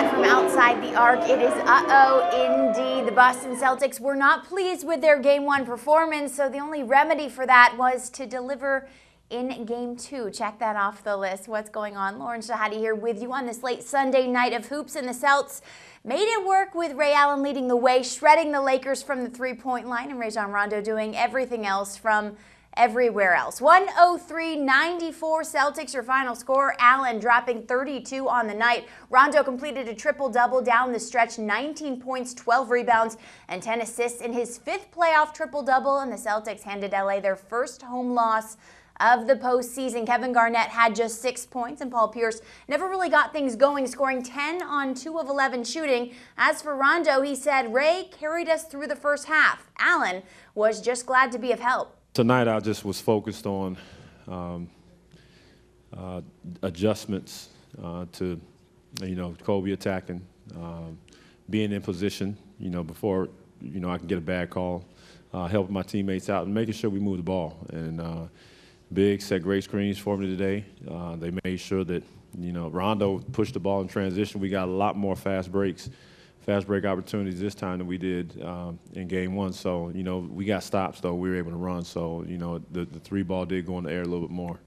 that from outside the arc. It is indeed. The Boston Celtics were not pleased with their Game 1 performance, so the only remedy for that was to deliver in Game 2. Check that off the list. What's going on? Lauren Shahadi here with you on this late Sunday night of hoops, and the Celts made it work with Ray Allen leading the way, shredding the Lakers from the three-point line, and Rajon Rondo doing everything else from everywhere else. 103-94 Celtics, your final score. Allen dropping 32 on the night. Rondo completed a triple-double down the stretch, 19 points, 12 rebounds, and 10 assists in his fifth playoff triple-double, and the Celtics handed LA their first home loss of the postseason. Kevin Garnett had just 6 points, and Paul Pierce never really got things going, scoring 10 on 2 of 11 shooting. As for Rondo, he said, "Ray carried us through the first half." Allen was just glad to be of help. Tonight I just was focused on adjustments to, Kobe attacking, being in position, before, I can get a bad call, helping my teammates out and making sure we move the ball. And Big set great screens for me today. They made sure that, Rondo pushed the ball in transition. We got a lot more fast break opportunities this time than we did in Game 1. So, we got stops, though. We were able to run. So, the three ball did go in the air a little bit more.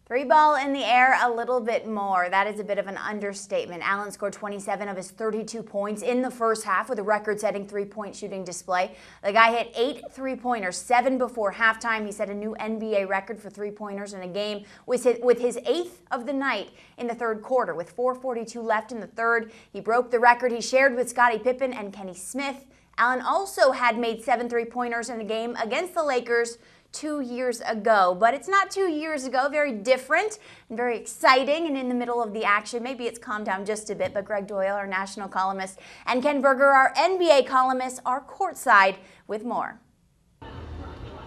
Three ball in the air a little bit more. That is a bit of an understatement. Allen scored 27 of his 32 points in the first half with a record-setting three-point shooting display. The guy hit 8 three-pointers, 7 before halftime. He set a new NBA record for three-pointers in a game with his 8th of the night in the third quarter. With 4:42 left in the third, he broke the record he shared with Scottie Pippen and Kenny Smith. Allen also had made 7 three-pointers in a game against the Lakers 2 years ago, but it's not 2 years ago. Very different and very exciting and in the middle of the action. Maybe it's calmed down just a bit, but Greg Doyle, our national columnist, and Ken Berger, our NBA columnist, are courtside with more.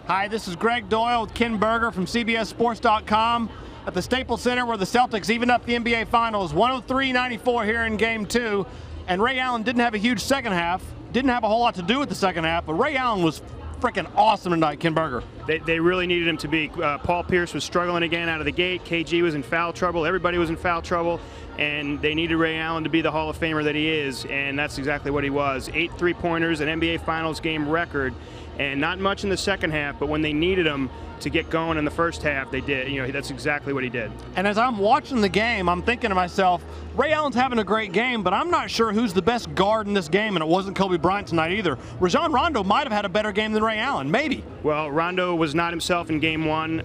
Hi, this is Greg Doyle with Ken Berger from CBS Sports.com at the Staples Center, where the Celtics evened up the NBA Finals 103-94 here in Game 2. And Ray Allen didn't have a huge second half, didn't have a whole lot to do with the second half, but Ray Allen was freaking awesome tonight, Ken Berger. They really needed him to be. Paul Pierce was struggling again out of the gate. KG was in foul trouble. Everybody was in foul trouble. And they needed Ray Allen to be the Hall of Famer that he is, and that's exactly what he was. 8 three-pointers, an NBA Finals game record, and not much in the second half, but when they needed him to get going in the first half, they did. That's exactly what he did. And as I'm watching the game, I'm thinking to myself, Ray Allen's having a great game, but I'm not sure who's the best guard in this game, and it wasn't Kobe Bryant tonight either. Rajon Rondo might have had a better game than Ray Allen, maybe. Well, Rondo was not himself in Game 1.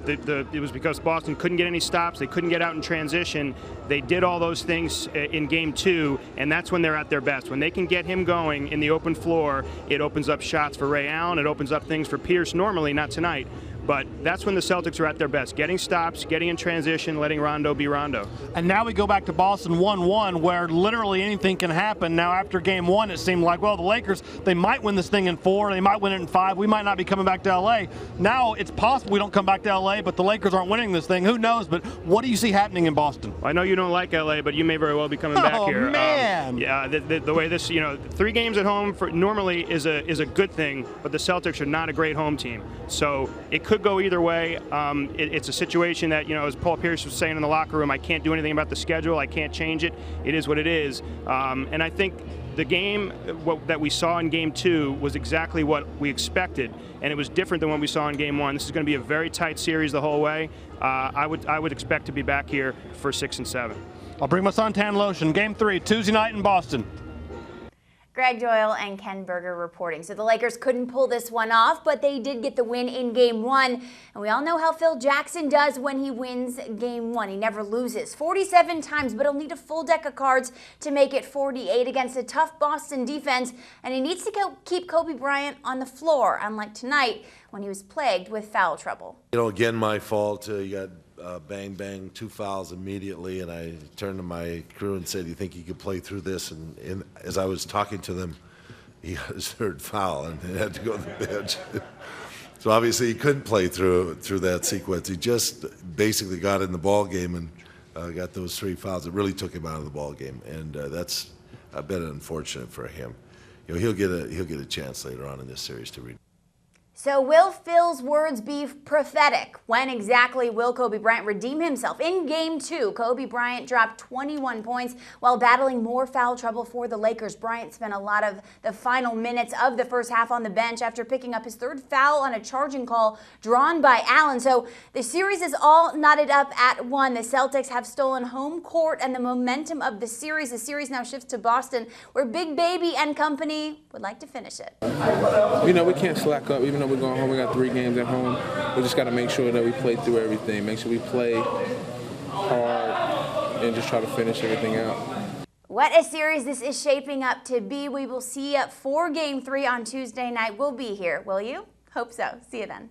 It was because Boston couldn't get any stops. They couldn't get out in transition. They did all those things in Game 2, and that's when they're at their best. When they can get him going in the open floor, it opens up shots for Ray Allen. It opens up things for Pierce normally, not tonight. But that's when the Celtics are at their best, getting stops, getting in transition, letting Rondo be Rondo. And now we go back to Boston 1-1, where literally anything can happen. Now, after Game 1, it seemed like, well, the Lakers, they might win this thing in 4, they might win it in 5, we might not be coming back to L.A. Now, it's possible we don't come back to L.A., but the Lakers aren't winning this thing. Who knows? But what do you see happening in Boston? I know you don't like L.A., but you may very well be coming back here. Oh, man! Yeah, the way this, 3 games at home normally is a good thing, but the Celtics are not a great home team. So it could go either way. It's a situation that, as Paul Pierce was saying in the locker room, I can't do anything about the schedule. I can't change it. It is what it is. And I think the game that we saw in Game 2 was exactly what we expected, and it was different than what we saw in Game 1. This is going to be a very tight series the whole way. I would expect to be back here for 6 and 7. I'll bring my suntan lotion. Game 3, Tuesday night in Boston. Greg Doyle and Ken Berger reporting. So the Lakers couldn't pull this one off, but they did get the win in Game 1. And we all know how Phil Jackson does when he wins Game 1. He never loses. 47 times, but he'll need a full deck of cards to make it 48 against a tough Boston defense. And he needs to keep Kobe Bryant on the floor, unlike tonight when he was plagued with foul trouble. Again, my fault. You got bang, bang, 2 fouls immediately, and I turned to my crew and said, "You think you could play through this?" And as I was talking to them, he got his 3rd foul and had to go to the bench. So obviously he couldn't play through that sequence. He just basically got in the ball game and got those 3 fouls. It really took him out of the ball game, and that's a bit unfortunate for him. He'll get a chance later on in this series to read. So will Phil's words be prophetic? When exactly will Kobe Bryant redeem himself? In Game 2, Kobe Bryant dropped 21 points while battling more foul trouble for the Lakers. Bryant spent a lot of the final minutes of the first half on the bench after picking up his third foul on a charging call drawn by Allen. So the series is all knotted up at 1. The Celtics have stolen home court and the momentum of the series. The series now shifts to Boston, where Big Baby and company would like to finish it. You know, we can't slack up. Even though we're going home, we got 3 games at home. We just got to make sure that we play through everything. Make sure we play hard and just try to finish everything out. What a series this is shaping up to be. We will see you for Game 3 on Tuesday night. We'll be here, will you? Hope so. See you then.